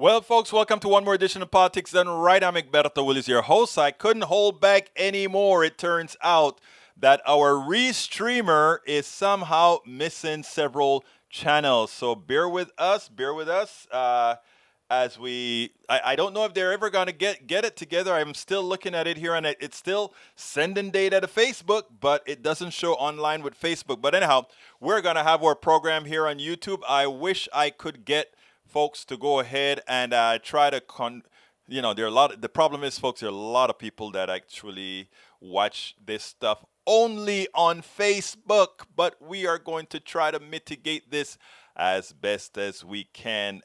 Well, folks, welcome to one more edition of Politics Done Right. I'm Egberto Willis, your host. I couldn't hold back anymore. It turns out that our restreamer is somehow missing several channels. So bear with us. As I don't know if they're ever going to get it together. I'm still looking at it here, and it's still sending data to Facebook, but it doesn't show online with Facebook. But anyhow, we're going to have our program here on YouTube. I wish I could get folks to go ahead and try to there are a lot the problem is, folks, there are a lot of people that actually watch this stuff only on Facebook, but we are going to try to mitigate this as best as we can.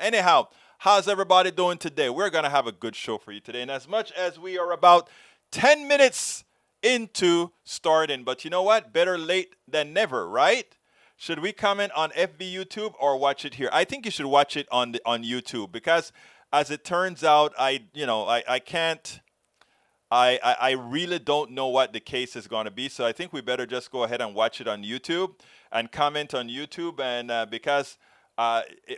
Anyhow, how's everybody doing today? We're going to have a good show for you today, and as much as we are about 10 minutes into starting, but you know what, better late than never, right? Should we comment on FB YouTube or watch it here? I think you should watch it on YouTube, because as it turns out, I can't. I really don't know what the case is going to be, so I think we better just go ahead and watch it on YouTube and comment on YouTube. And because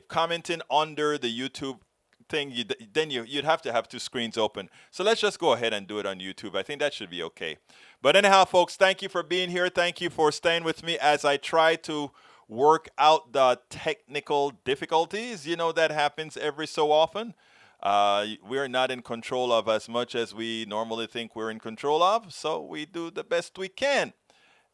commenting under the YouTube thing, you'd have to have two screens open. So let's just go ahead and do it on YouTube. I think that should be okay. But anyhow, folks, thank you for being here. Thank you for staying with me as I try to work out the technical difficulties. You know, that happens every so often. We're not in control of as much as we normally think we're in control of, so we do the best we can.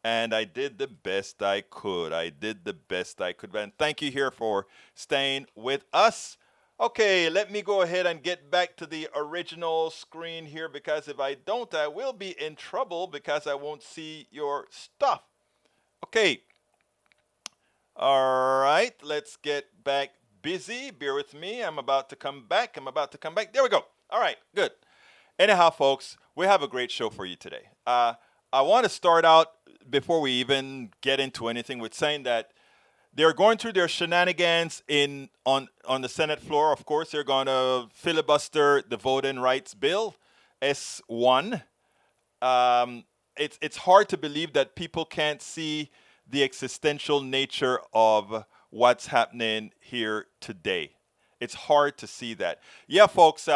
And I did the best I could. And thank you here for staying with us. Okay, let me go ahead and get back to the original screen here, because if I don't, I will be in trouble because I won't see your stuff. Okay. All right, let's get back busy. Bear with me. I'm about to come back. There we go. All right, good. Anyhow, folks, we have a great show for you today. I want to start out, before we even get into anything, with saying that they're going through their shenanigans on the Senate floor. Of course, they're going to filibuster the Voting Rights Bill, S1. It's hard to believe that people can't see the existential nature of what's happening here today. It's hard to see that. Yeah, folks,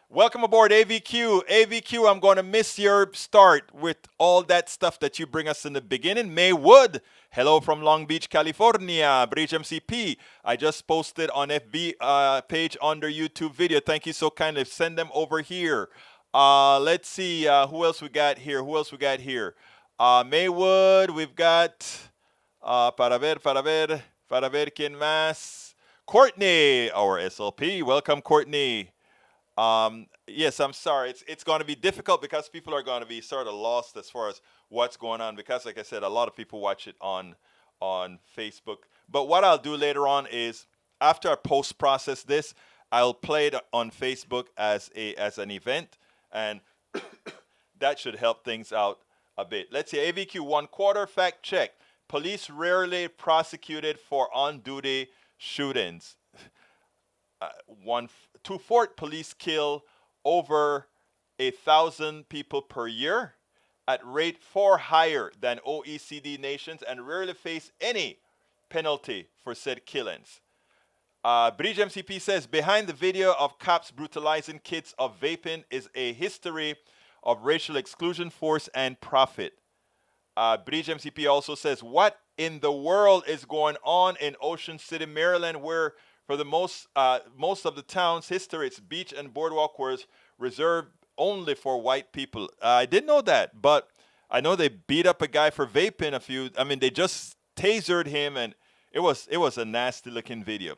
welcome aboard AVQ. AVQ, I'm going to miss your start with all that stuff that you bring us in the beginning. May Wood, hello from Long Beach, California. Bridge MCP, I just posted on FB page under YouTube video. Thank you so kindly. Send them over here. Let's see, who else we got here? Maywood, we've got, para ver, ¿quién más? Courtney, our SLP. Welcome, Courtney. Yes, I'm sorry. It's going to be difficult because people are going to be sort of lost as far as what's going on, because, like I said, a lot of people watch it on Facebook. But what I'll do later on is, after I post-process this, I'll play it on Facebook as an event, and that should help things out a bit. Let's see, AVQ 1/4 fact check. Police rarely prosecuted for on-duty shootings. To Fort, police kill over 1,000 people per year, at rate far higher than OECD nations, and rarely face any penalty for said killings. Bridge MCP says, behind the video of cops brutalizing kids of vaping is a history of racial exclusion, force, and profit. Bridge MCP also says, what in the world is going on in Ocean City, Maryland, where for the most of the town's history, its beach and boardwalk was reserved only for white people? I didn't know that, but I know they beat up a guy for vaping they just tasered him, and it was a nasty looking video.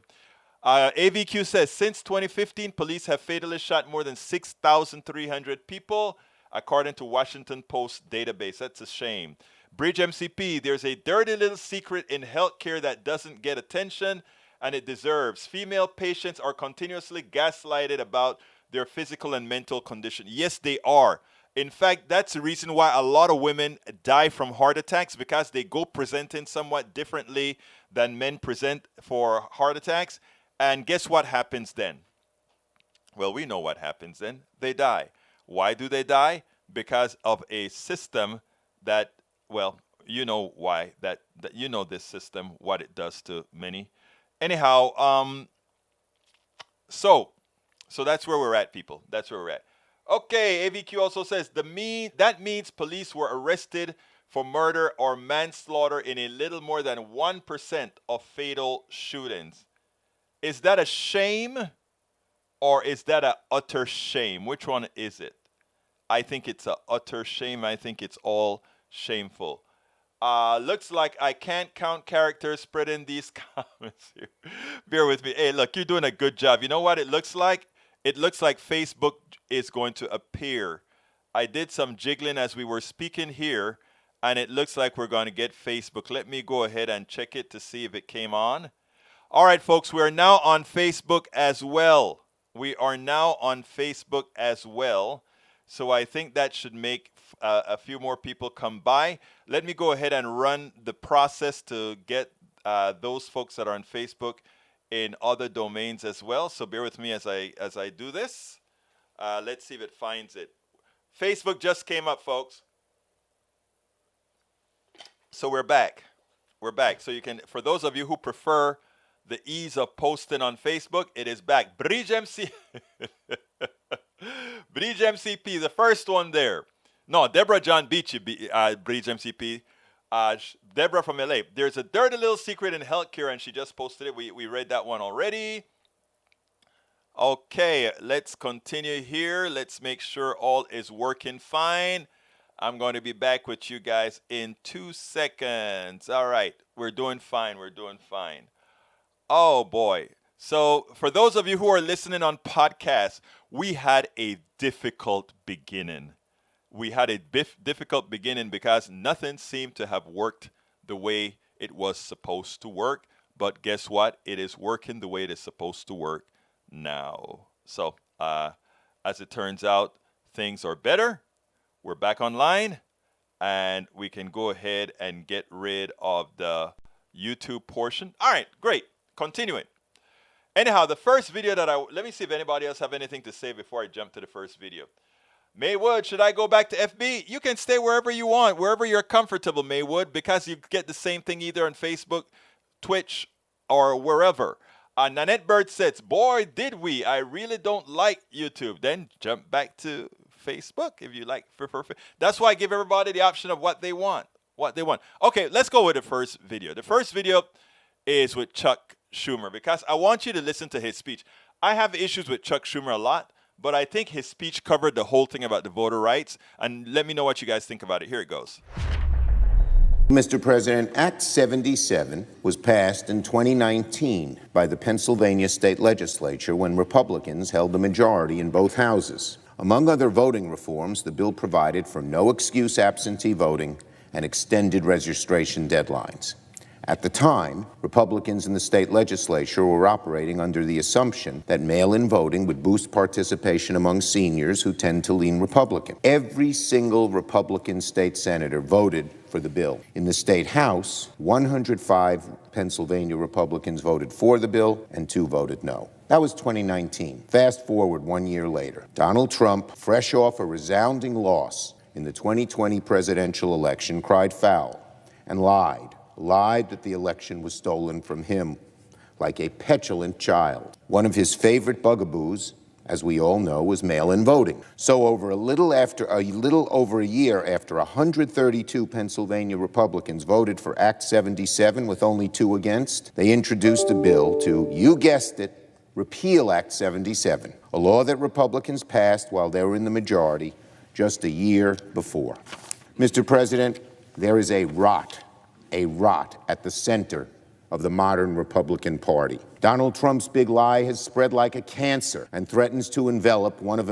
AVQ says, since 2015, police have fatally shot more than 6,300 people, according to Washington Post database. That's a shame. Bridge MCP, there's a dirty little secret in healthcare that doesn't get attention, and it deserves. Female patients are continuously gaslighted about their physical and mental condition. Yes, they are. In fact, that's the reason why a lot of women die from heart attacks, because they go presenting somewhat differently than men present for heart attacks. And guess what happens then? Well, we know what happens then. They die. Why do they die? Because of a system that, well, you know why, that you know this system, what it does to many. Anyhow, So that's where we're at, people. That's where we're at. Okay, AVQ also says that means police were arrested for murder or manslaughter in a little more than 1% of fatal shootings. Is that a shame or is that a utter shame? Which one is it? I think it's a utter shame. I think it's all shameful. Looks like I can't count characters spreading these comments here. Bear with me. Hey, look, you're doing a good job. You know what it looks like? It looks like Facebook is going to appear. I did some jiggling as we were speaking here, and it looks like we're going to get Facebook. Let me go ahead and check it to see if it came on. All right, folks, we are now on Facebook as well. We are now on Facebook as well. So I think that should make a few more people come by. Let me go ahead and run the process to get those folks that are on Facebook in other domains as well. So bear with me as I do this. Let's see if it finds it. Facebook just came up, folks. So we're back. We're back. So you can, for those of you who prefer the ease of posting on Facebook, it is back. Bridge MC. Bridge MCP, the first one there. No, Deborah John Beachy, Bridge MCP. Deborah from LA. There's a dirty little secret in healthcare, and she just posted it. We read that one already. Okay, let's continue here. Let's make sure all is working fine. I'm going to be back with you guys in 2 seconds. All right, we're doing fine. We're doing fine. Oh, boy. So for those of you who are listening on podcasts, we had a difficult beginning. We had a difficult beginning because nothing seemed to have worked the way it was supposed to work. But guess what? It is working the way it is supposed to work now. So as it turns out, things are better. We're back online, and we can go ahead and get rid of the YouTube portion. All right, great. Continuing. Anyhow, the first video let me see if anybody else have anything to say before I jump to the first video. Maywood, should I go back to FB? You can stay wherever you want, wherever you're comfortable, Maywood, because you get the same thing either on Facebook, Twitch, or wherever. Nanette Bird says, boy, did we. I really don't like YouTube. Then jump back to Facebook if you like. That's why I give everybody the option of what they want. Okay, let's go with the first video. The first video is with Chuck Schumer, because I want you to listen to his speech. I have issues with Chuck Schumer a lot, but I think his speech covered the whole thing about the voter rights. And let me know what you guys think about it. Here it goes. Mr. President, Act 77 was passed in 2019 by the Pennsylvania state legislature when Republicans held the majority in both houses. Among other voting reforms, the bill provided for no excuse absentee voting and extended registration deadlines. At the time, Republicans in the state legislature were operating under the assumption that mail-in voting would boost participation among seniors who tend to lean Republican. Every single Republican state senator voted for the bill. In the state House, 105 Pennsylvania Republicans voted for the bill and 2 voted no. That was 2019. Fast forward 1 year later. Donald Trump, fresh off a resounding loss in the 2020 presidential election, cried foul and lied that the election was stolen from him, like a petulant child. One of his favorite bugaboos, as we all know, was mail-in voting. So a little over a year after 132 Pennsylvania Republicans voted for Act 77 with only 2 against, they introduced a bill to, you guessed it, repeal Act 77, a law that Republicans passed while they were in the majority just a year before. Mr. President, there is a rot at the center of the modern Republican Party. Donald Trump's big lie has spread like a cancer and threatens to envelop one of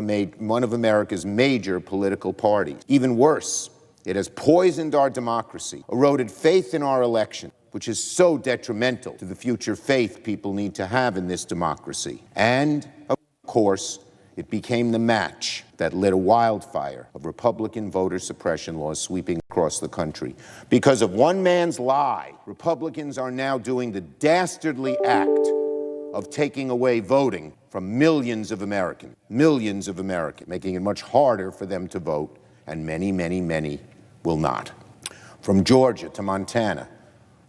America's major political parties. Even worse, it has poisoned our democracy, eroded faith in our election, which is so detrimental to the future faith people need to have in this democracy. And, of course, it became the match that lit a wildfire of Republican voter suppression laws sweeping across the country. Because of one man's lie, Republicans are now doing the dastardly act of taking away voting from millions of Americans, making it much harder for them to vote, and many, many, many will not. From Georgia to Montana,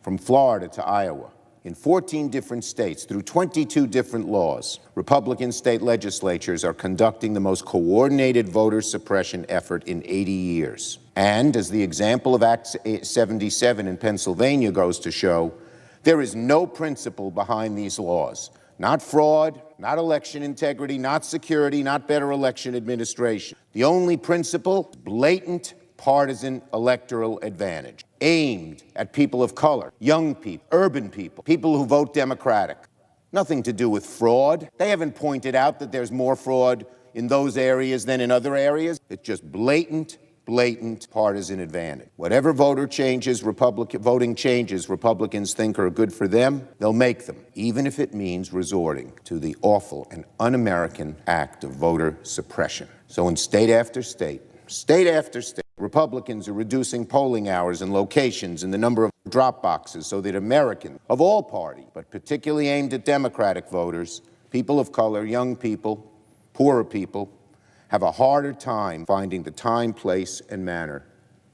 from Florida to Iowa, In 14 different states, through 22 different laws, Republican state legislatures are conducting the most coordinated voter suppression effort in 80 years. And, as the example of Act 77 in Pennsylvania goes to show, there is no principle behind these laws. Not fraud, not election integrity, not security, not better election administration. The only principle, blatant partisan electoral advantage, aimed at people of color, young people, urban people, people who vote Democratic. Nothing to do with fraud. They haven't pointed out that there's more fraud in those areas than in other areas. It's just blatant partisan advantage. Whatever voting changes Republicans think are good for them, they'll make them, even if it means resorting to the awful and un-American act of voter suppression. So in state after state, Republicans are reducing polling hours and locations and the number of drop boxes so that Americans of all parties, but particularly aimed at Democratic voters, people of color, young people, poorer people, have a harder time finding the time, place, and manner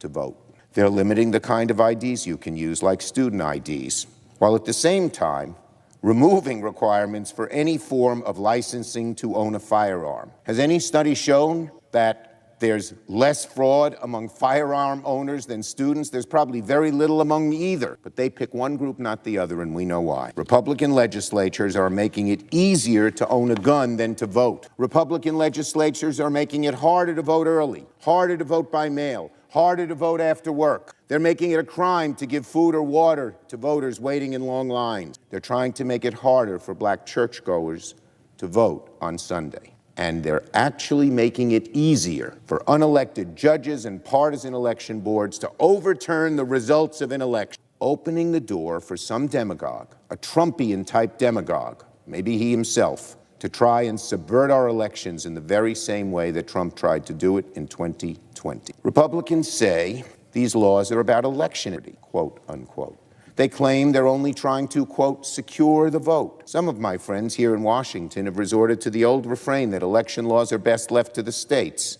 to vote. They're limiting the kind of IDs you can use, like student IDs, while at the same time removing requirements for any form of licensing to own a firearm. Has any study shown that there's less fraud among firearm owners than students? There's probably very little among either, but they pick one group, not the other, and we know why. Republican legislatures are making it easier to own a gun than to vote. Republican legislatures are making it harder to vote early, harder to vote by mail, harder to vote after work. They're making it a crime to give food or water to voters waiting in long lines. They're trying to make it harder for black churchgoers to vote on Sunday. And they're actually making it easier for unelected judges and partisan election boards to overturn the results of an election, opening the door for some demagogue, a Trumpian-type demagogue, maybe he himself, to try and subvert our elections in the very same way that Trump tried to do it in 2020. Republicans say these laws are about election integrity, quote, unquote. They claim they're only trying to, quote, secure the vote. Some of my friends here in Washington have resorted to the old refrain that election laws are best left to the states,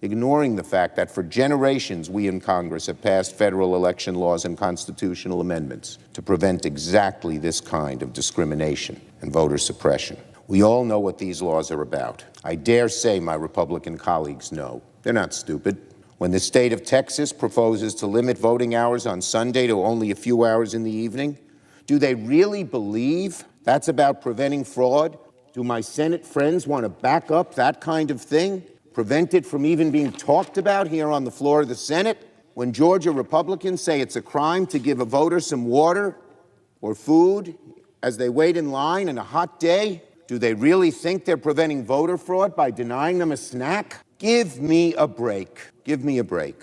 ignoring the fact that for generations we in Congress have passed federal election laws and constitutional amendments to prevent exactly this kind of discrimination and voter suppression. We all know what these laws are about. I dare say my Republican colleagues know. They're not stupid. When the state of Texas proposes to limit voting hours on Sunday to only a few hours in the evening, do they really believe that's about preventing fraud? Do my Senate friends want to back up that kind of thing? Prevent it from even being talked about here on the floor of the Senate? When Georgia Republicans say it's a crime to give a voter some water or food as they wait in line on a hot day, do they really think they're preventing voter fraud by denying them a snack? Give me a break. Give me a break.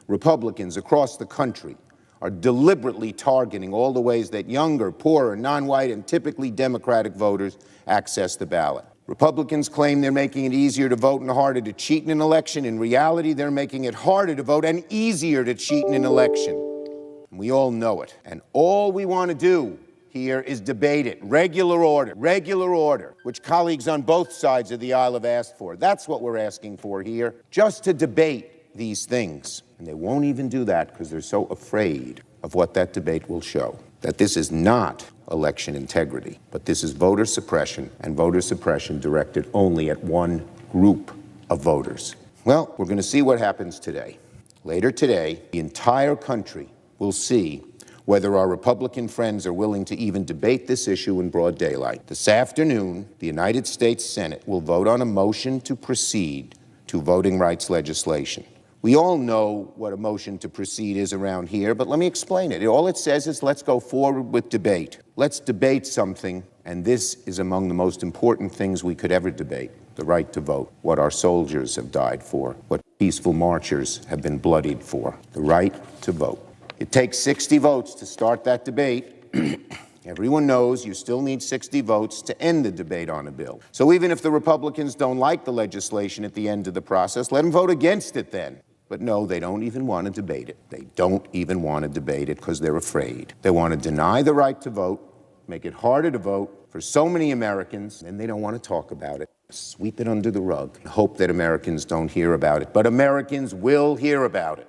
Republicans across the country are deliberately targeting all the ways that younger, poorer, non-white, and typically Democratic voters access the ballot. Republicans claim they're making it easier to vote and harder to cheat in an election. In reality, they're making it harder to vote and easier to cheat in an election. And we all know it. And all we want to do here is debate it. Regular order, which colleagues on both sides of the aisle have asked for. That's what we're asking for here, just to debate these things. And they won't even do that because they're so afraid of what that debate will show. That this is not election integrity, but this is voter suppression, and voter suppression directed only at one group of voters. Well, we're going to see what happens today. Later today, the entire country will see whether our Republican friends are willing to even debate this issue in broad daylight. This afternoon, the United States Senate will vote on a motion to proceed to voting rights legislation. We all know what a motion to proceed is around here, but let me explain it. All it says is let's go forward with debate. Let's debate something, and this is among the most important things we could ever debate: the right to vote, what our soldiers have died for, what peaceful marchers have been bloodied for, the right to vote. It takes 60 votes to start that debate. Everyone knows you still need 60 votes to end the debate on a bill. So even if the Republicans don't like the legislation at the end of the process, let them vote against it then. But no, they don't even want to debate it. They don't even want to debate it because they're afraid. They want to deny the right to vote, make it harder to vote for so many Americans, and they don't want to talk about it. Sweep it under the rug and hope that Americans don't hear about it. But Americans will hear about it.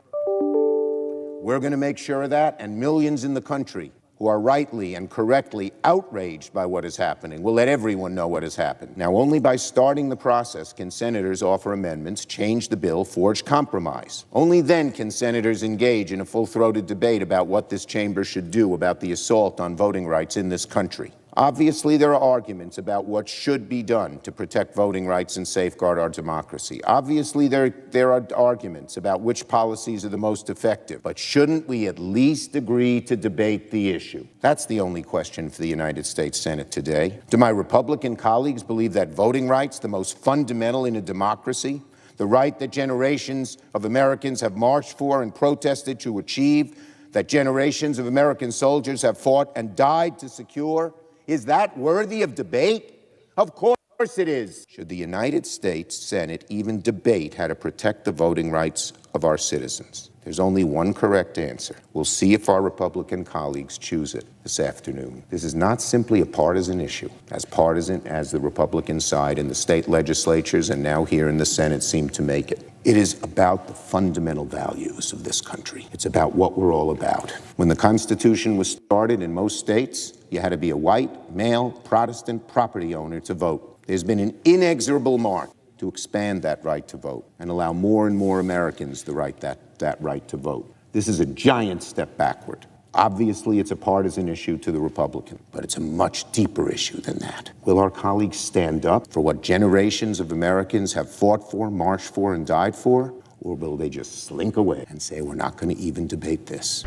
We're going to make sure of that, and millions in the country who are rightly and correctly outraged by what is happening will let everyone know what has happened. Now, only by starting the process can senators offer amendments, change the bill, forge compromise. Only then can senators engage in a full-throated debate about what this chamber should do about the assault on voting rights in this country. Obviously, there are arguments about what should be done to protect voting rights and safeguard our democracy. Obviously, there are arguments about which policies are the most effective. But shouldn't we at least agree to debate the issue? That's the only question for the United States Senate today. Do my Republican colleagues believe that voting rights, the most fundamental in a democracy, the right that generations of Americans have marched for and protested to achieve, that generations of American soldiers have fought and died to secure, is that worthy of debate? Of course it is. Should the United States Senate even debate how to protect the voting rights of our citizens? There's only one correct answer. We'll see if our Republican colleagues choose it this afternoon. This is not simply a partisan issue, as partisan as the Republican side in the state legislatures and now here in the Senate seem to make it. It is about the fundamental values of this country. It's about what we're all about. When the Constitution was started in most states, you had to be a white, male, Protestant property owner to vote. There's been an inexorable march to expand that right to vote and allow more and more Americans the right that right to vote. This is a giant step backward. Obviously, it's a partisan issue to the Republican, but it's a much deeper issue than that. Will our colleagues stand up for what generations of Americans have fought for, marched for, and died for? Or will they just slink away and say, we're not going to even debate this?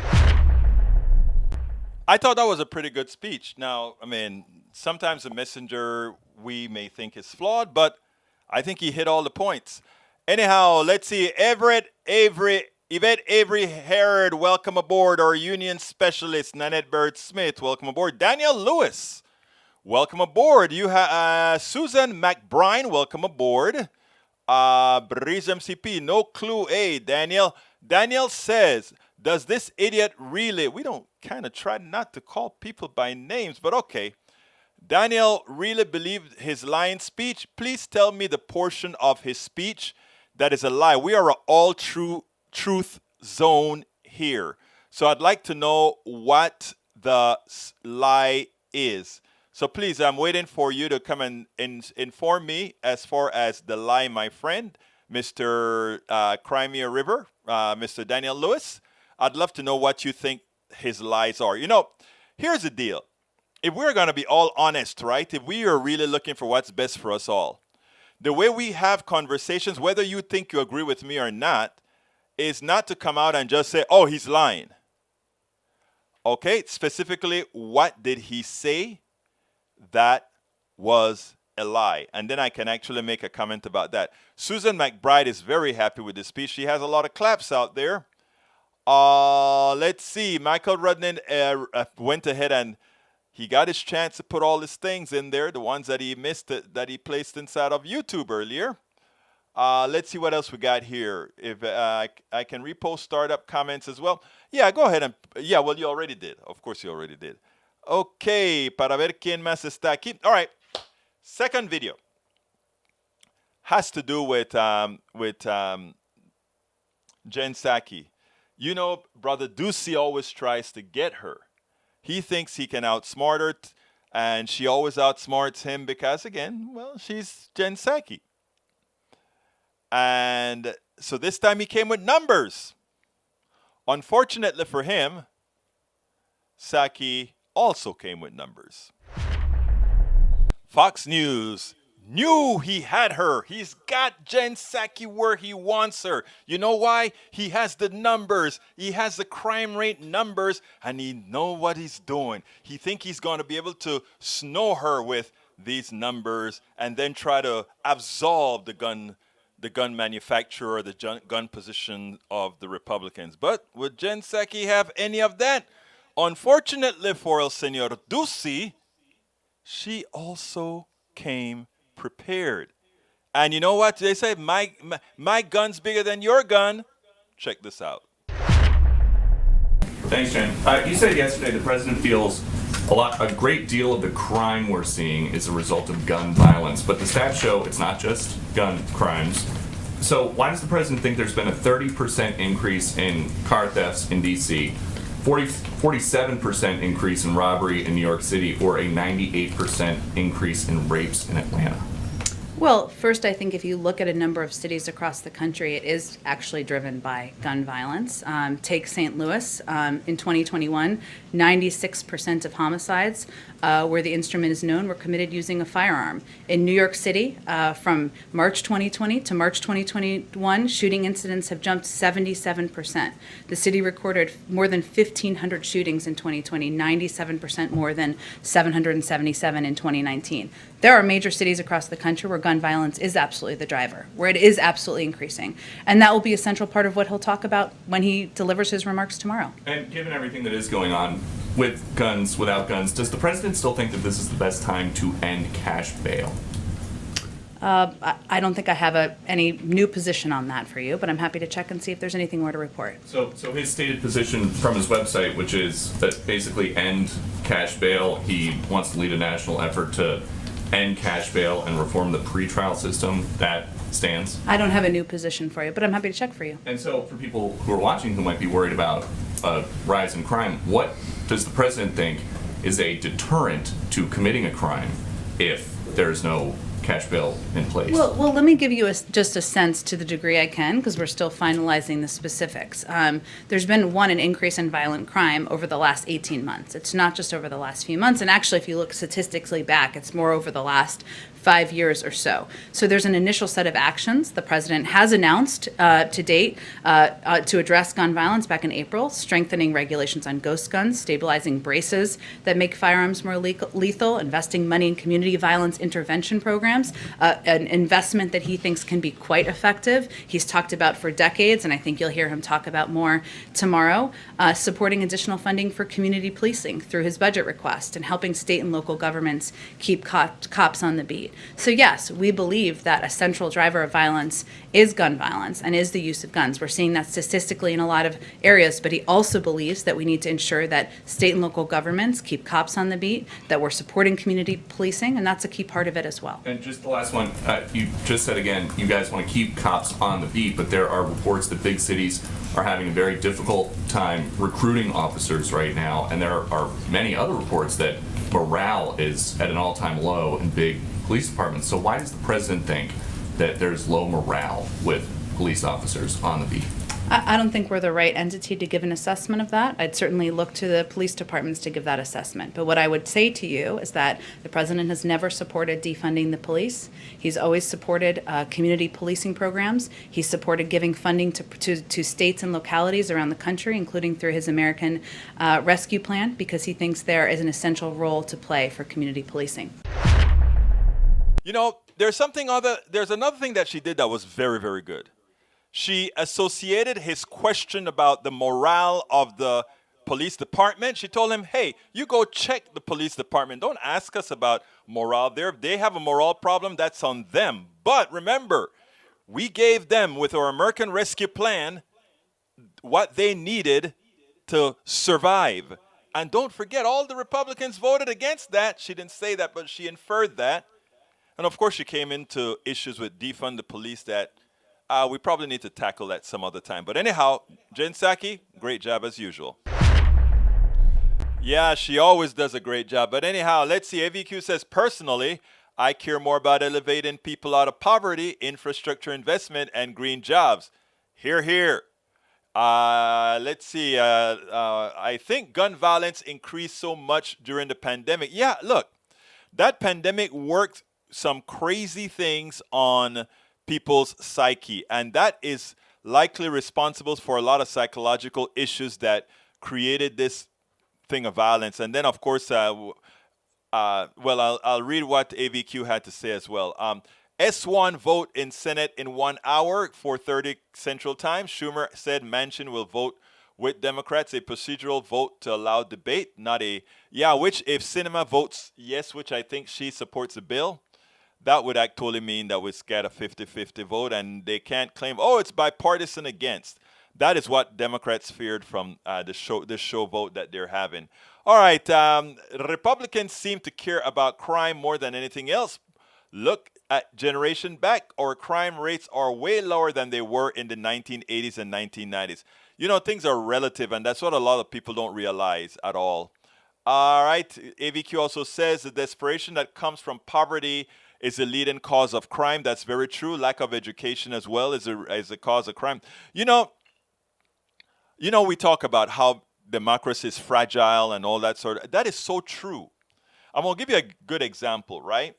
I thought that was a pretty good speech. Now, I mean, sometimes the messenger we may think is flawed, but I think he hit all the points. Anyhow, let's see. Yvette Avery Herod, welcome aboard. Our union specialist, Nanette Bird-Smith, welcome aboard. Daniel Lewis, welcome aboard. You have Susan McBride, welcome aboard. Breeze MCP, no clue. Hey, Daniel. Daniel says, does this idiot really, we don't kind of try not to call people by names, but okay. Daniel really believed his lying speech. Please tell me the portion of his speech that is a lie. We are an all-truth zone here. So I'd like to know what the lie is. So please, I'm waiting for you to come and inform me as far as the lie, my friend, Mr. Crimea River, Mr. Daniel Lewis. I'd love to know what you think his lies are. You know, here's the deal. If we're going to be all honest, right, if we are really looking for what's best for us all, the way we have conversations, whether you think you agree with me or not, is not to come out and just say, oh, he's lying. Okay, specifically, what did he say that was a lie? And then I can actually make a comment about that. Susan McBride is very happy with this speech. She has a lot of claps out there. Let's see. Michael Rudnin went ahead and he got his chance to put all his things in there, the ones that he missed, that he placed inside of YouTube earlier. Let's see what else we got here. If I can repost startup comments as well. Yeah, go ahead and, yeah, well, you already did. Of course you already did. Okay, para ver quién más está aquí. All right, second video has to do with Jen Psaki. You know, Brother Doocy always tries to get her. He thinks he can outsmart her, and she always outsmarts him because, again, well, she's Jen Psaki. And so this time he came with numbers. Unfortunately for him, Psaki also came with numbers. Fox News knew he had her. He's got Jen Psaki where he wants her. You know why? He has the numbers. He has the crime rate numbers, and he knows what he's doing. He thinks he's going to be able to snow her with these numbers and then try to absolve the gun manufacturer, the gun position of the Republicans. But would Jen Psaki have any of that? Unfortunately for El Señor Doocy, she also came prepared. And you know what they say? My gun's bigger than your gun. Check this out. Thanks, Jen. You said yesterday the president feels a great deal of the crime we're seeing is a result of gun violence, but the stats show it's not just gun crimes. So why does the president think there's been a 30% increase in car thefts in D.C., 47% increase in robbery in New York City, or a 98% increase in rapes in Atlanta? Well, first, I think if you look at a number of cities across the country, it is actually driven by gun violence. Take St. Louis. In 2021, 96% of homicides where the instrument is known were committed using a firearm. In New York City, from March 2020 to March 2021, shooting incidents have jumped 77%. The city recorded more than 1,500 shootings in 2020, 97% more than 777 in 2019. There are major cities across the country where gun violence is absolutely the driver, where it is absolutely increasing. And that will be a central part of what he'll talk about when he delivers his remarks tomorrow. And given everything that is going on with guns, without guns, does the president still think that this is the best time to end cash bail? I don't think I have any new position on that for you, but I'm happy to check and see if there's anything more to report. So his stated position from his website, which is that basically end cash bail, he wants to lead a national effort to end cash bail and reform the pretrial system, that stands? I don't have a new position for you, but I'm happy to check for you. And so for people who are watching who might be worried about a rise in crime, what does the president think is a deterrent to committing a crime if there's no cash bail in place? Well, let me give you just a sense to the degree I can, because we're still finalizing the specifics. There's been, an increase in violent crime over the last 18 months. It's not just over the last few months. And actually, if you look statistically back, it's more over the last 5 years or so. So there's an initial set of actions the president has announced to date to address gun violence back in April, strengthening regulations on ghost guns, stabilizing braces that make firearms more lethal, investing money in community violence intervention programs, an investment that he thinks can be quite effective. He's talked about for decades, and I think you'll hear him talk about more tomorrow, supporting additional funding for community policing through his budget request and helping state and local governments keep cops on the beat. So yes, we believe that a central driver of violence is gun violence and is the use of guns. We're seeing that statistically in a lot of areas, but he also believes that we need to ensure that state and local governments keep cops on the beat, that we're supporting community policing, and that's a key part of it as well. And just the last one, you just said again, you guys want to keep cops on the beat, but there are reports that big cities are having a very difficult time recruiting officers right now, and there are many other reports that morale is at an all-time low in big police departments. So why does the president think that there's low morale with police officers on the beat? I don't think we're the right entity to give an assessment of that. I'd certainly look to the police departments to give that assessment. But what I would say to you is that the president has never supported defunding the police. He's always supported community policing programs. He's supported giving funding to states and localities around the country, including through his American Rescue Plan, because he thinks there is an essential role to play for community policing. You know, there's another thing that she did that was very, very good. She associated his question about the morale of the police department. She told him, hey, you go check the police department. Don't ask us about morale there. If they have a morale problem, that's on them. But remember, we gave them, with our American Rescue Plan, what they needed to survive. And don't forget, all the Republicans voted against that. She didn't say that, but she inferred that. And of course, she came into issues with defund the police that we probably need to tackle that some other time. But anyhow, Jen Psaki, great job as usual. Yeah, she always does a great job. But anyhow, let's see. AVQ says, personally, I care more about elevating people out of poverty, infrastructure investment, and green jobs. Hear, hear. Let's see. I think gun violence increased so much during the pandemic. Yeah, look, that pandemic worked some crazy things on people's psyche, and that is likely responsible for a lot of psychological issues that created this thing of violence. And then, of course, I'll read what AVQ had to say as well. S1 vote in Senate in 1 hour, 4:30 Central Time. Schumer said Manchin will vote with Democrats, a procedural vote to allow debate, not a, which if Sinema votes yes, which I think she supports the bill, that would actually mean that we get a 50-50 vote, and they can't claim, it's bipartisan against. That is what Democrats feared from this show vote that they're having. All right, Republicans seem to care about crime more than anything else. Look at generation back, our crime rates are way lower than they were in the 1980s and 1990s. You know, things are relative, and that's what a lot of people don't realize at all. All right. AVQ also says the desperation that comes from poverty is the leading cause of crime. That's very true. Lack of education as well is a cause of crime. You know, we talk about how democracy is fragile and all that sort of. That is so true. I'm gonna give you a good example, right?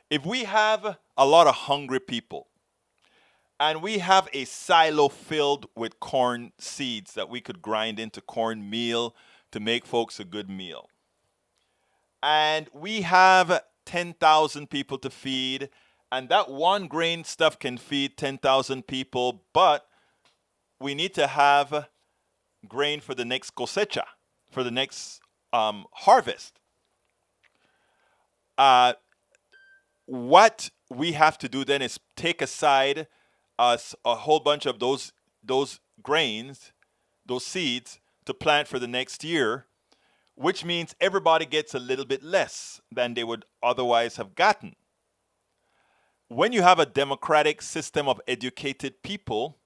If we have a lot of hungry people and we have a silo filled with corn seeds that we could grind into cornmeal to make folks a good meal, and we have 10,000 people to feed, and that one grain stuff can feed 10,000 people, but we need to have grain for the next cosecha, for the next harvest. What we have to do then is take aside a whole bunch of those grains, those seeds, to plant for the next year, which means everybody gets a little bit less than they would otherwise have gotten. When you have a democratic system of educated people,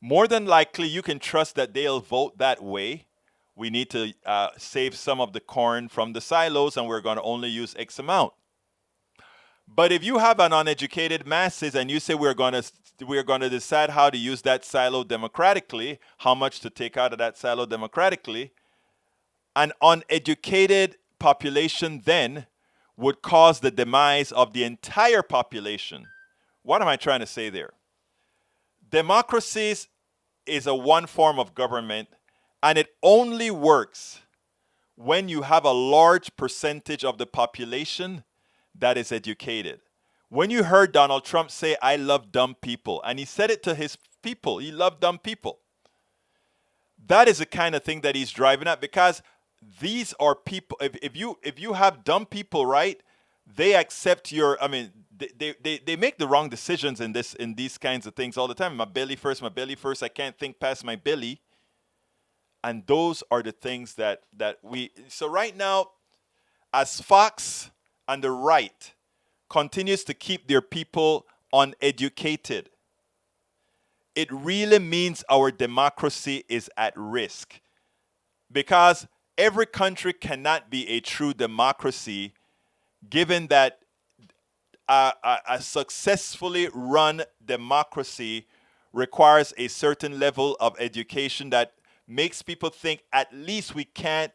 more than likely you can trust that they'll vote that way. We need to save some of the corn from the silos, and we're going to only use X amount. But if you have an uneducated masses and you say we're going to decide how to use that silo democratically, how much to take out of that silo democratically, an uneducated population then would cause the demise of the entire population. What am I trying to say there? Democracies is a one form of government, and it only works when you have a large percentage of the population that is educated. When you heard Donald Trump say, "I love dumb people," and he said it to his people, he loved dumb people. That is the kind of thing that he's driving at, because these are people. If you have dumb people, right? They accept your. I mean, they make the wrong decisions in these kinds of things all the time. My belly first. I can't think past my belly. And those are the things that we. So right now, as Fox and the right continues to keep their people uneducated, it really means our democracy is at risk, because every country cannot be a true democracy given that a successfully run democracy requires a certain level of education that makes people think at least we can't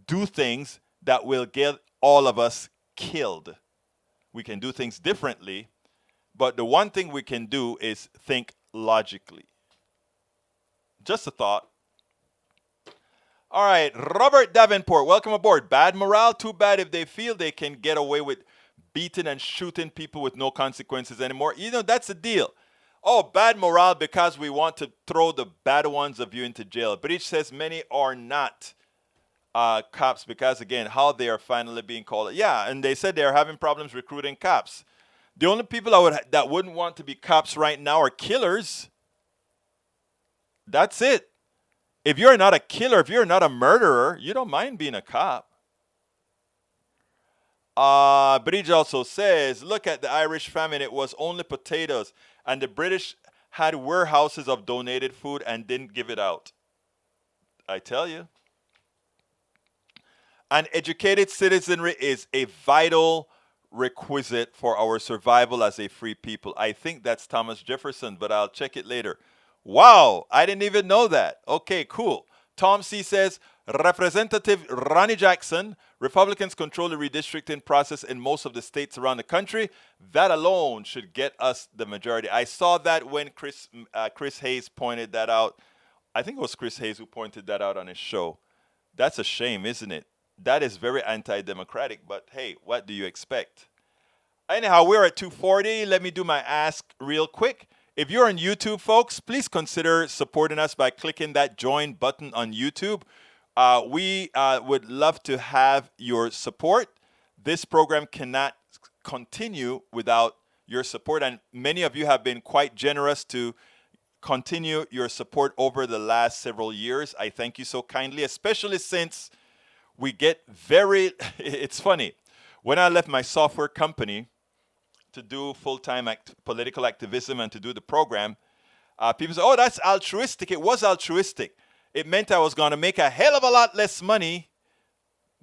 do things that will get all of us killed. We can do things differently, but the one thing we can do is think logically. Just a thought. All right, Robert Davenport, welcome aboard. Bad morale? Too bad if they feel they can get away with beating and shooting people with no consequences anymore. You know, that's the deal. Oh, bad morale because we want to throw the bad ones of you into jail. Breach says many are not cops because, again, how they are finally being called. Yeah, and they said they're having problems recruiting cops. The only people that wouldn't want to be cops right now are killers. That's it. If you're not a killer, if you're not a murderer, you don't mind being a cop. Bridge also says, look at the Irish famine. It was only potatoes. And the British had warehouses of donated food and didn't give it out. I tell you. An educated citizenry is a vital requisite for our survival as a free people. I think that's Thomas Jefferson, but I'll check it later. Wow, I didn't even know that. Okay, cool. Tom C. says, Representative Ronnie Jackson, Republicans control the redistricting process in most of the states around the country. That alone should get us the majority. I saw that when Chris Hayes pointed that out. I think it was Chris Hayes who pointed that out on his show. That's a shame, isn't it? That is very anti-democratic, but hey, what do you expect? Anyhow, we're at 2:40. Let me do my ask real quick. If you're on YouTube, folks, please consider supporting us by clicking that join button on YouTube. We would love to have your support. This program cannot continue without your support, and many of you have been quite generous to continue your support over the last several years. I thank you so kindly, especially since we get it's funny. When I left my software company to do full-time political activism and to do the program, People say, oh, that's altruistic. It was altruistic. It meant I was going to make a hell of a lot less money.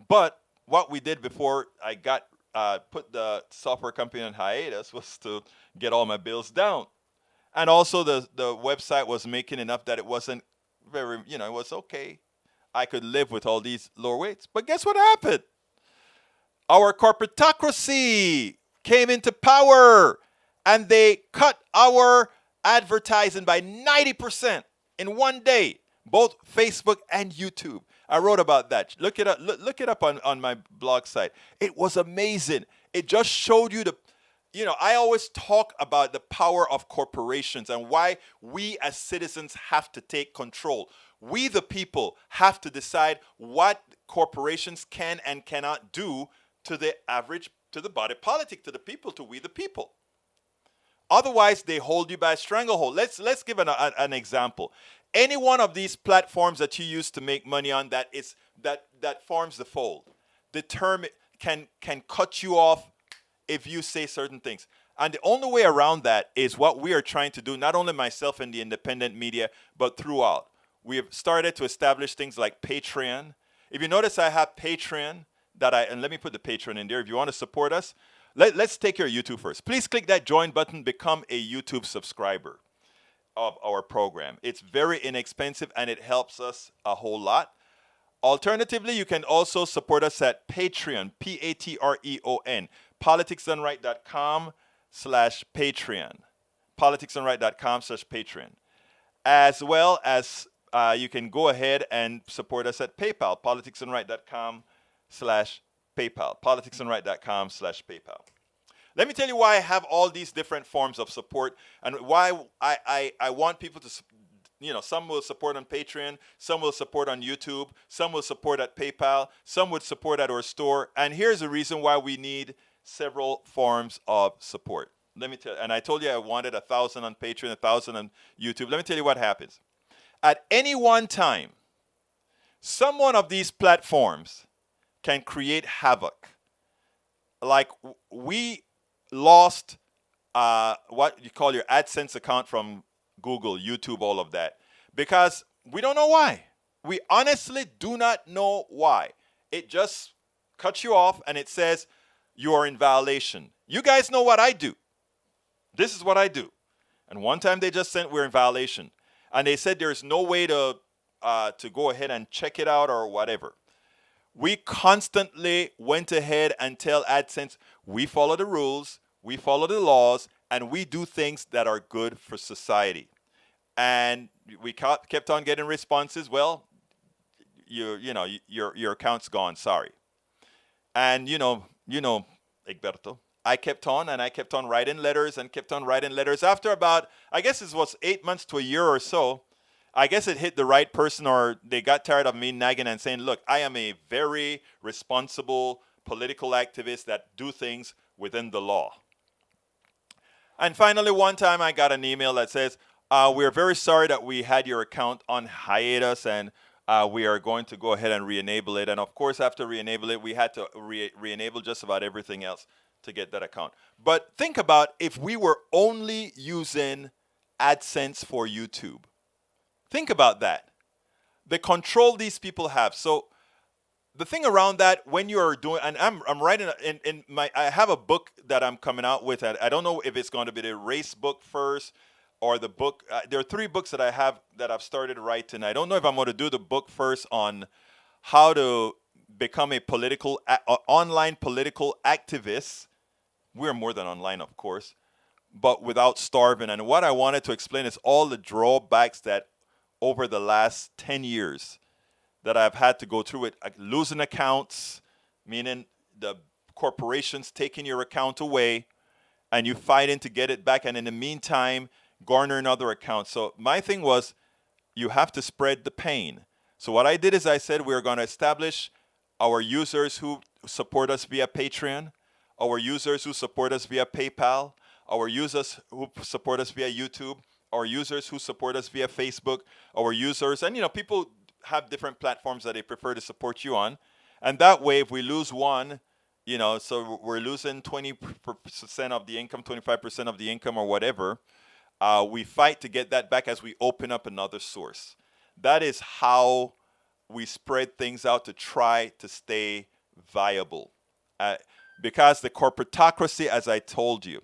But what we did before I got put the software company on hiatus was to get all my bills down. And also the website was making enough that it wasn't very, it was okay. I could live with all these lower weights. But guess what happened? Our corporatocracy came into power and they cut our advertising by 90% in one day, both Facebook and YouTube. I wrote about that. Look it up. Look it up on my blog site. It was amazing. It just showed you I always talk about the power of corporations and why we as citizens have to take control. We, the people, have to decide what corporations can and cannot do to the body politic, to the people, to we the people. Otherwise, they hold you by a stranglehold. Let's give an example. Any one of these platforms that you use to make money on that forms the fold, can cut you off if you say certain things. And the only way around that is what we are trying to do, not only myself and the independent media, but throughout. We have started to establish things like Patreon. If you notice, I have Patreon and let me put the Patreon in there. If you want to support us, let's take care of YouTube first. Please click that join button, become a YouTube subscriber of our program. It's very inexpensive and it helps us a whole lot. Alternatively, you can also support us at Patreon, Patreon, politicsdoneright.com/Patreon, politicsdoneright.com/Patreon, as well as you can go ahead and support us at PayPal, politicsdoneright.com/PayPal, politicsdoneright.com/PayPal. Let me tell you why I have all these different forms of support and why I want people to, some will support on Patreon, some will support on YouTube, some will support at PayPal, some would support at our store. And here's the reason why we need several forms of support. Let me tell you, and I told you I wanted 1,000 on Patreon, 1,000 on YouTube. Let me tell you what happens. At any one time, some one of these platforms can create havoc. Like we lost what you call your AdSense account from Google, YouTube, all of that, because we don't know why. We honestly do not know why. It just cuts you off and it says you are in violation. You guys know what I do. This is what I do. And one time they just sent we're in violation. And they said there's no way to go ahead and check it out or whatever. We constantly went ahead and tell AdSense, we follow the rules, we follow the laws, and we do things that are good for society. And we kept on getting responses. Well, your account's gone. Sorry. And Egberto, I kept on writing letters and kept on writing letters. After about, I guess it was 8 months to a year or so, I guess it hit the right person, or they got tired of me nagging and saying, look, I am a very responsible political activist that do things within the law. And finally, one time I got an email that says, we're very sorry that we had your account on hiatus and we are going to go ahead and re-enable it. And of course, after re-enable it, we had to re-enable just about everything else to get that account. But think about if we were only using AdSense for YouTube. Think about that. The control these people have. So the thing around that, when you're doing, and I'm writing I have a book that I'm coming out with. I don't know if it's going to be the race book first or the book. There are 3 books that I have that I've started writing. I don't know if I'm going to do the book first on how to become a online political activist. We're more than online, of course, but without starving. And what I wanted to explain is all the drawbacks that over the last 10 years that I've had to go through it, like losing accounts, meaning the corporations taking your account away and you fighting to get it back. And in the meantime, garner another account. So my thing was, you have to spread the pain. So what I did is I said, we're going to establish our users who support us via Patreon, our users who support us via PayPal, our users who support us via YouTube, our users who support us via Facebook, our users, and people have different platforms that they prefer to support you on. And that way, if we lose one, so we're losing 20% of the income, 25% of the income or whatever, We fight to get that back as we open up another source. That is how we spread things out to try to stay viable. Because the corporatocracy, as I told you,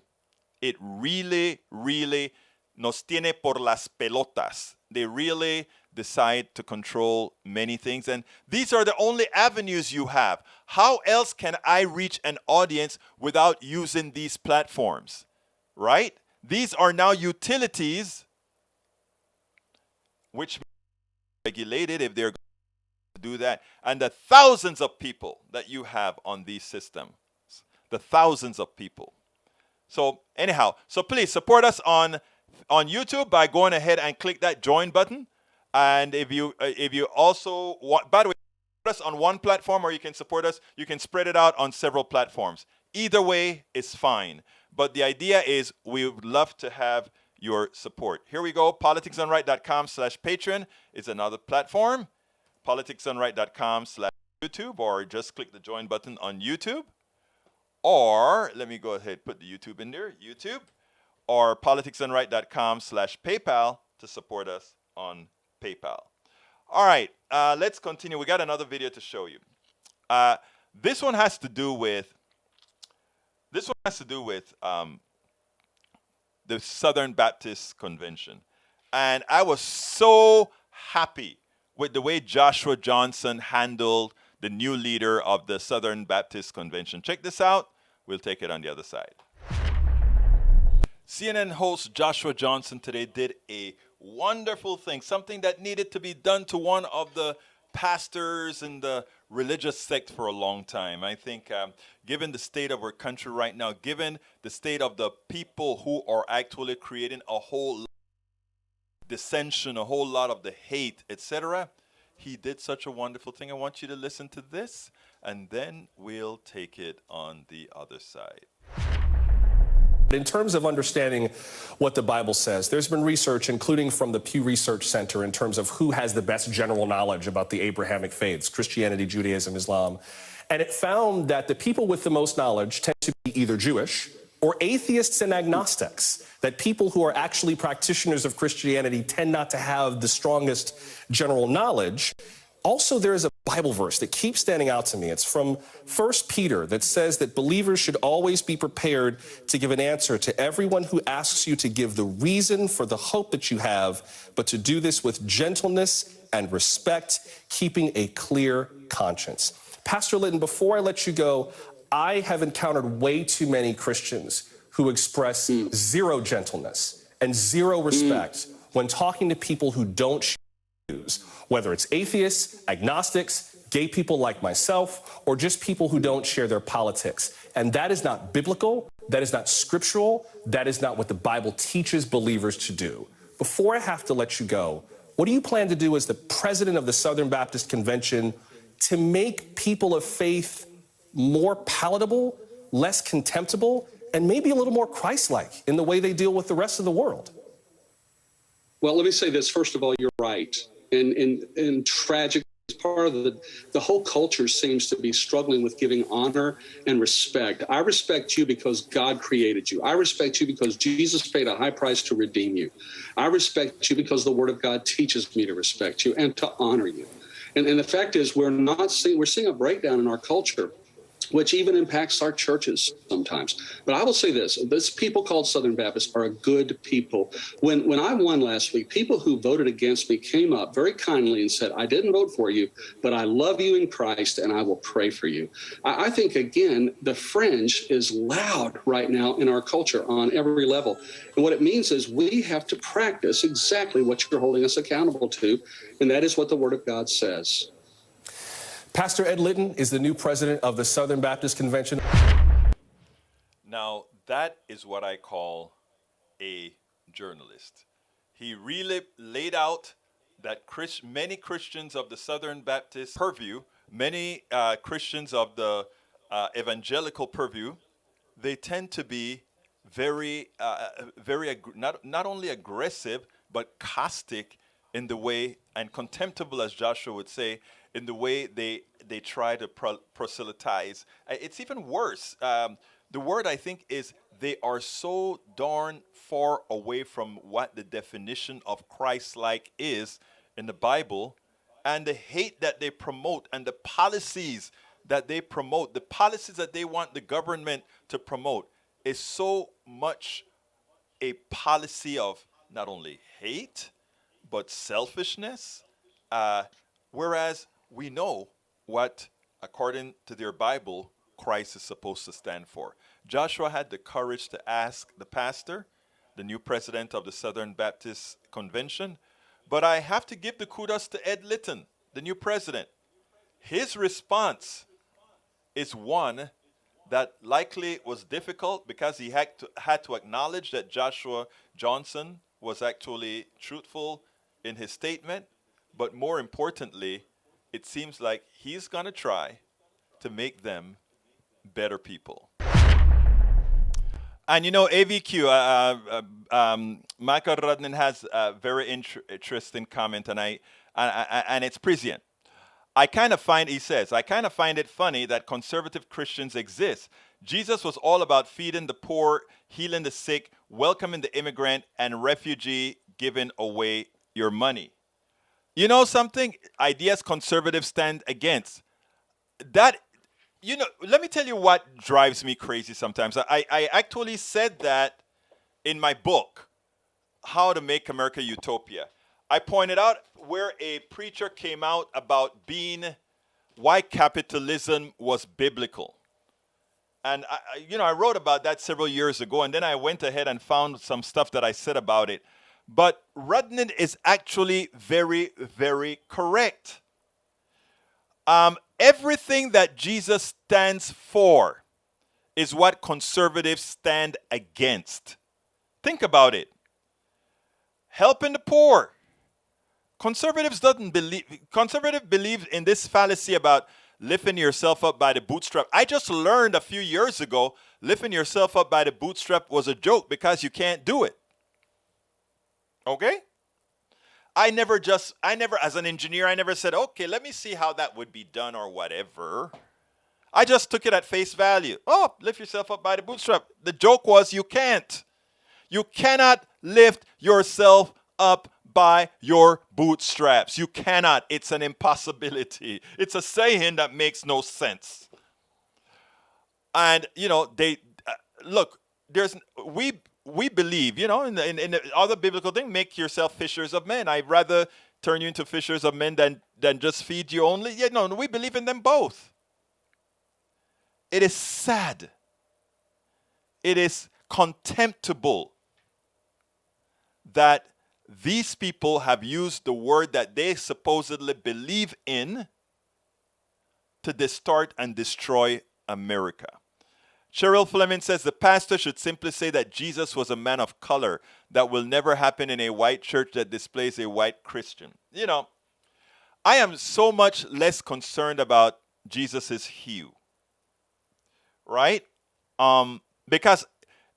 it really, really nos tiene por las pelotas. They really decide to control many things. And these are the only avenues you have. How else can I reach an audience without using these platforms? Right? These are now utilities which regulated if they're going to do that. And the thousands of people that you have on these systems, the thousands of people. So anyhow, so please support us on YouTube by going ahead and click that join button. And if you also want, by the way, support us on one platform, or you can support us, you can spread it out on several platforms. Either way is fine. But the idea is we would love to have your support. Here we go. politicsdoneright.com/Patreon is another platform. politicsdoneright.com/YouTube, or just click the join button on YouTube. Or let me go ahead, put the YouTube in there, YouTube, or politicsdoneright.com/PayPal to support us on PayPal. All right, let's continue. We got another video to show you. This one has to do with the Southern Baptist Convention, and I was so happy with the way Joshua Johnson handled the new leader of the Southern Baptist Convention. Check this out. We'll take it on the other side. CNN host Joshua Johnson today did a wonderful thing, something that needed to be done to one of the pastors in the religious sect for a long time. I think given the state of our country right now, given the state of the people who are actually creating a whole lot of dissension, a whole lot of the hate, etc., he did such a wonderful thing. I want you to listen to this, and then we'll take it on the other side. In terms of understanding what the Bible says, there's been research, including from the Pew Research Center, in terms of who has the best general knowledge about the Abrahamic faiths, Christianity, Judaism, Islam. And it found that the people with the most knowledge tend to be either Jewish or atheists and agnostics, that people who are actually practitioners of Christianity tend not to have the strongest general knowledge. Also, there is a Bible verse that keeps standing out to me. It's from 1 Peter that says that believers should always be prepared to give an answer to everyone who asks you to give the reason for the hope that you have, but to do this with gentleness and respect, keeping a clear conscience. Pastor Litton, before I let you go, I have encountered way too many Christians who express zero gentleness and zero respect when talking to people who don't share views, whether it's atheists, agnostics, gay people like myself, or just people who don't share their politics. And that is not biblical, that is not scriptural, that is not what the Bible teaches believers to do. Before I have to let you go, what do you plan to do as the president of the Southern Baptist Convention to make people of faith more palatable, less contemptible, and maybe a little more Christ-like in the way they deal with the rest of the world? Well, let me say this. First of all, you're right. And tragic, part of the whole culture seems to be struggling with giving honor and respect. I respect you because God created you. I respect you because Jesus paid a high price to redeem you. I respect you because the Word of God teaches me to respect you and to honor you. And the fact is, we're seeing a breakdown in our culture, which even impacts our churches sometimes. But I will say this people called Southern Baptists are a good people. When I won last week, people who voted against me came up very kindly and said, I didn't vote for you, but I love you in Christ and I will pray for you. I think, again, the fringe is loud right now in our culture on every level. And what it means is we have to practice exactly what you're holding us accountable to, and that is what the Word of God says. Pastor Ed Litton is the new president of the Southern Baptist Convention. Now, that is what I call a journalist. He really laid out that many Christians of the Southern Baptist purview, many Christians of the evangelical purview, they tend to be very not only aggressive, but caustic in the way, and contemptible, as Joshua would say, in the way they try to proselytize. It's even worse. The word, I think, is they are so darn far away from what the definition of Christ-like is in the Bible, and the hate that they promote and the policies that they promote, the policies that they want the government to promote, is so much a policy of not only hate, but selfishness. Whereas we know what, according to their Bible, Christ is supposed to stand for. Joshua had the courage to ask the pastor, the new president of the Southern Baptist Convention, but I have to give the kudos to Ed Litton, the new president. His response is one that likely was difficult because he had to acknowledge that Joshua Johnson was actually truthful in his statement. But more importantly, it seems like he's going to try to make them better people. And AVQ, Michael Rudnin has a very interesting comment, and it's prescient. He says, I kind of find it funny that conservative Christians exist. Jesus was all about feeding the poor, healing the sick, welcoming the immigrant and refugee, giving away your money. You know something? Ideas conservatives stand against. Let me tell you what drives me crazy sometimes. I actually said that in my book, How to Make America Utopia. I pointed out where a preacher came out about why capitalism was biblical. And I wrote about that several years ago, and then I went ahead and found some stuff that I said about it. But Rudnin is actually very, very correct. Everything that Jesus stands for is what conservatives stand against. Think about it. Helping the poor. Conservatives believe in this fallacy about lifting yourself up by the bootstrap. I just learned a few years ago, lifting yourself up by the bootstrap was a joke because you can't do it. Okay? I never, as an engineer, I never said, okay, let me see how that would be done or whatever. I just took it at face value. Oh, lift yourself up by the bootstrap. The joke was you can't. You cannot lift yourself up by your bootstraps. You cannot. It's an impossibility. It's a saying that makes no sense. And, we believe, in the other biblical thing, make yourself fishers of men. I'd rather turn you into fishers of men than just feed you only. We believe in them both. It is sad. It is contemptible that these people have used the word that they supposedly believe in to distort and destroy America. Cheryl Fleming says the pastor should simply say that Jesus was a man of color. That will never happen in a white church that displays a white Christian. I am so much less concerned about Jesus's hue. Right? Because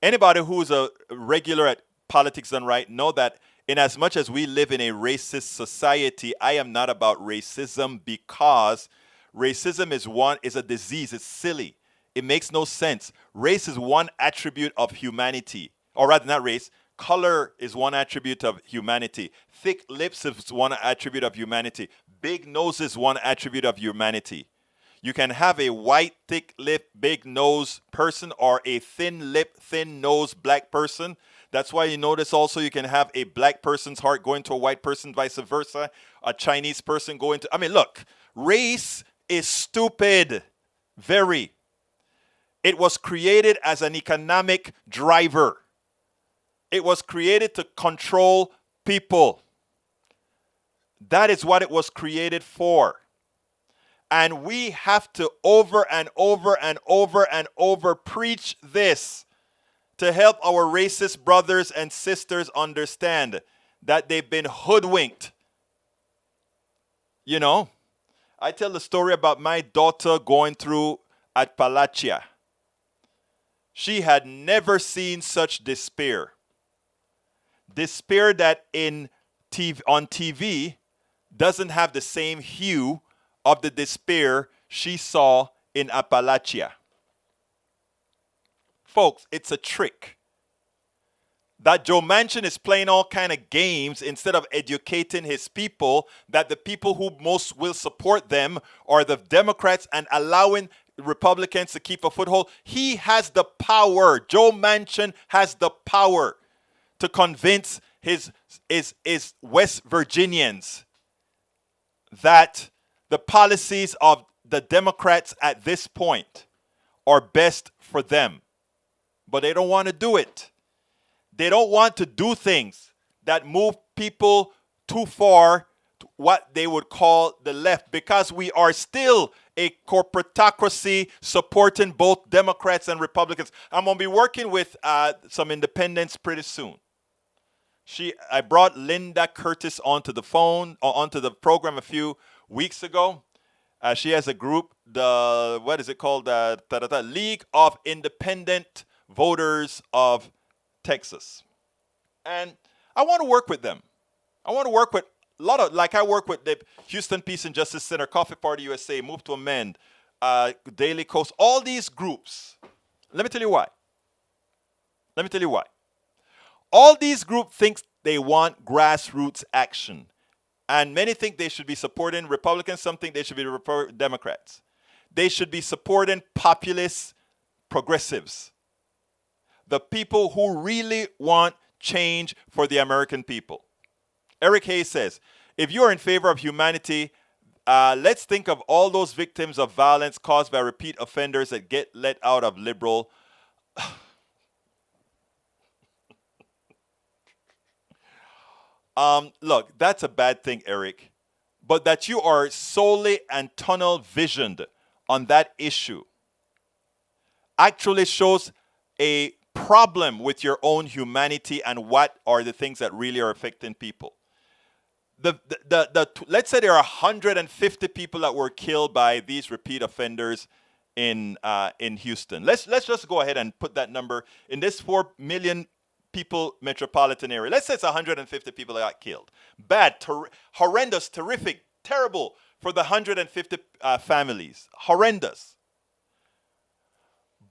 anybody who's a regular at Politics Done Right know that in as much as we live in a racist society, I am not about racism because racism is a disease. It's silly. It makes no sense. Race is one attribute of humanity. Or rather, not race. Color is one attribute of humanity. Thick lips is one attribute of humanity. Big nose is one attribute of humanity. You can have a white, thick lip, big nose person or a thin lip, thin nose black person. That's why you notice also you can have a black person's heart going to a white person, vice versa. A Chinese person going to... look, race is stupid. Very. It was created as an economic driver. It was created to control people. That is what it was created for. And we have to over and over and over and over preach this to help our racist brothers and sisters understand that they've been hoodwinked. I tell the story about my daughter going through at Appalachia. She had never seen such despair. Despair that on TV doesn't have the same hue of the despair she saw in Appalachia. Folks, it's a trick. That Joe Manchin is playing all kind of games instead of educating his people, that the people who most will support them are the Democrats, and allowing Republicans to keep a foothold. He has the power. Joe Manchin has the power to convince his West Virginians that the policies of the Democrats at this point are best for them. But they don't want to do it. They don't want to do things that move people too far to what they would call the left, because we are still a corporatocracy supporting both Democrats and Republicans. I'm going to be working with some independents pretty soon. I brought Linda Curtis onto the program a few weeks ago. She has a group, what is it called? League of Independent Voters of Texas. And I want to work with them. I want to work with a lot of, like I work with the Houston Peace and Justice Center, Coffee Party USA, Move to Amend, Daily Coast, all these groups. Let me tell you why. All these groups think they want grassroots action. And many think they should be supporting Republicans. Some think they should be Democrats. They should be supporting populist progressives. The people who really want change for the American people. Eric Hayes says, if you're in favor of humanity, let's think of all those victims of violence caused by repeat offenders that get let out of liberal. Look, that's a bad thing, Eric. But that you are solely and tunnel visioned on that issue actually shows a problem with your own humanity and what are the things that really are affecting people. Let's say there are 150 people that were killed by these repeat offenders in Houston. Let's just go ahead and put that number in this 4 million people metropolitan area. Let's say it's 150 people that got killed. Bad, horrendous, terrific, terrible for the 150 families. Horrendous.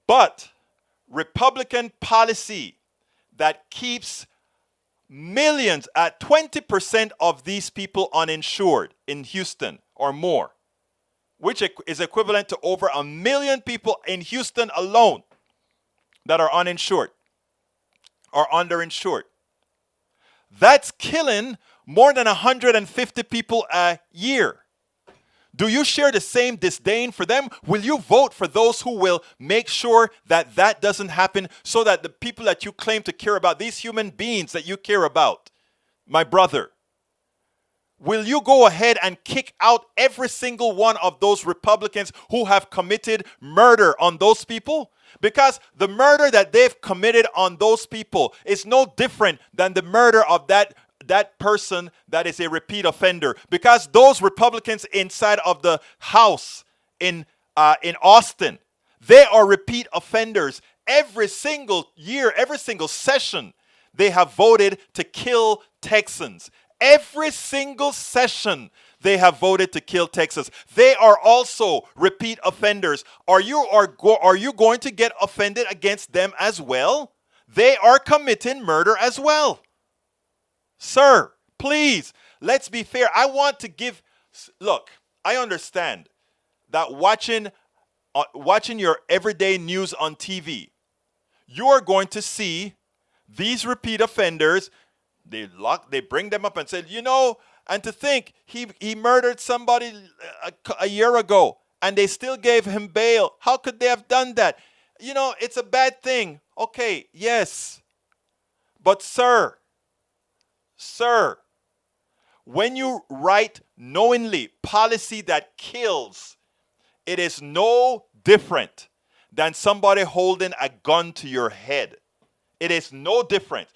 But Republican policy that keeps millions, 20% of these people uninsured in Houston or more, which is equivalent to over 1 million people in Houston alone that are uninsured or underinsured. That's killing more than 150 people a year. Do you share the same disdain for them? Will you vote for those who will make sure that that doesn't happen, so that the people that you claim to care about, these human beings that you care about, my brother, will you go ahead and kick out every single one of those Republicans who have committed murder on those people? Because the murder that they've committed on those people is no different than the murder of that person that is a repeat offender. Because those Republicans inside of the House in Austin, they are repeat offenders. Every single year, every single session, they have voted to kill Texans. Every single session, they have voted to kill Texas. They are also repeat offenders. Are you going to get offended against them as well? They are committing murder as well. Sir, please, let's be fair. I want to give, look, I understand that watching your everyday news on TV, you are going to see these repeat offenders. They bring them up and say, and to think he murdered somebody a year ago and they still gave him bail. How could they have done that? It's a bad thing. Okay, yes. But sir, when you write knowingly policy that kills, it is no different than somebody holding a gun to your head. It is no different.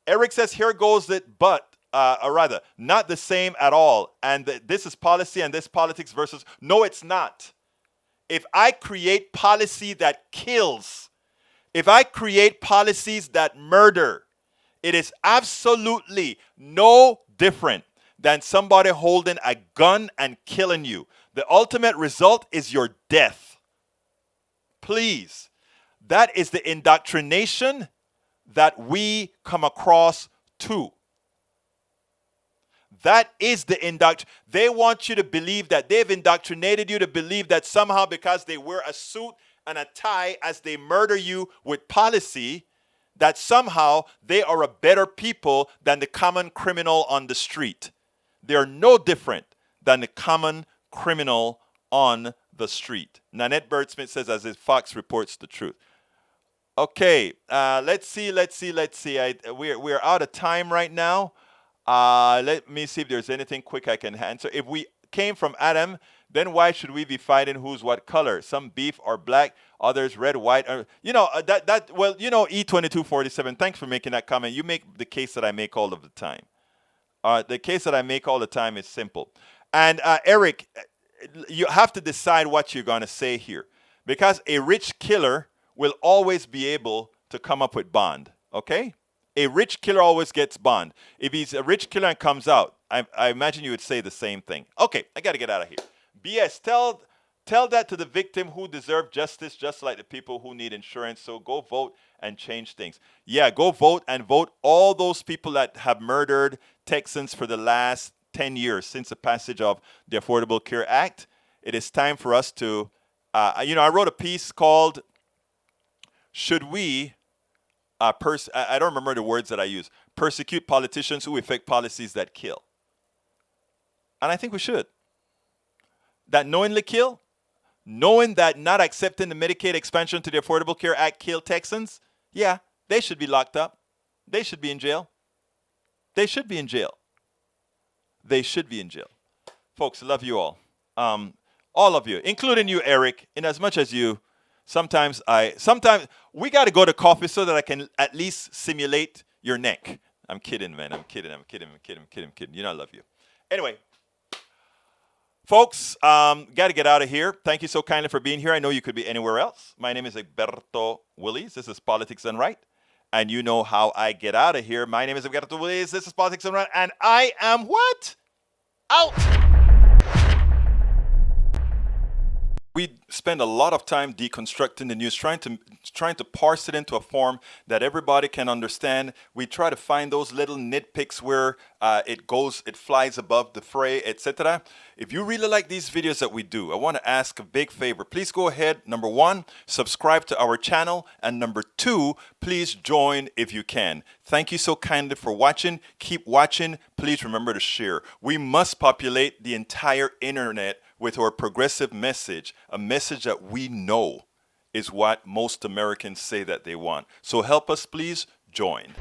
Eric says, here goes it, but, or rather, not the same at all. And this is policy and this politics versus, no, it's not. If I create policy that kills, if I create policies that murder, it is absolutely no different than somebody holding a gun and killing you. The ultimate result is your death. Please, That is the indoctrination that we come across too. That is the they want you to believe that they've indoctrinated you to believe that somehow because they wear a suit and a tie as they murder you with policy, that somehow they are a better people than the common criminal on the street. They are no different than the common criminal on the street. Nanette Bird-Smith says, as if Fox reports the truth. Okay, let's see. We're out of time right now. Let me see if there's anything quick I can answer. If we came from Adam, then why should we be fighting who's what color? Some beef or black, others red, white. E2247, thanks for making that comment. You make the case that I make all of the time. The case that I make all the time is simple. And Eric, you have to decide what you're going to say here. Because a rich killer will always be able to come up with bond, okay? A rich killer always gets bond. If he's a rich killer and comes out, I imagine you would say the same thing. Okay, I got to get out of here. BS, tell that to the victim who deserve justice just like the people who need insurance. So go vote and change things. Yeah, go vote and vote all those people that have murdered Texans for the last 10 years since the passage of the Affordable Care Act. It is time for us to, I wrote a piece called, Should We, I don't remember the words that I use, persecute politicians who effect policies that kill? And I think we should. That knowingly kill, knowing that not accepting the Medicaid expansion to the Affordable Care Act killed Texans, yeah, they should be locked up. They should be in jail. They should be in jail. They should be in jail. Folks, I love you all. All of you, including you, Eric, in as much as you, sometimes we got to go to coffee so that I can at least simulate your neck. I'm kidding, man. I'm kidding. You know I love you. Anyway, folks, got to get out of here. Thank you so kindly for being here. I know you could be anywhere else. My name is Egberto Willies. This is Politics Done Right. And you know how I get out of here. My name is Egberto Willies. This is Politics Done Right. And I am what? Out. We spend a lot of time deconstructing the news, trying to parse it into a form that everybody can understand. We try to find those little nitpicks where it flies above the fray, etc. If you really like these videos that we do, I want to ask a big favor. Please go ahead, number one, subscribe to our channel, and number two, please join if you can. Thank you so kindly for watching. Keep watching. Please remember to share. We must populate the entire internet with our progressive message, a message that we know is what most Americans say that they want. So help us, please join.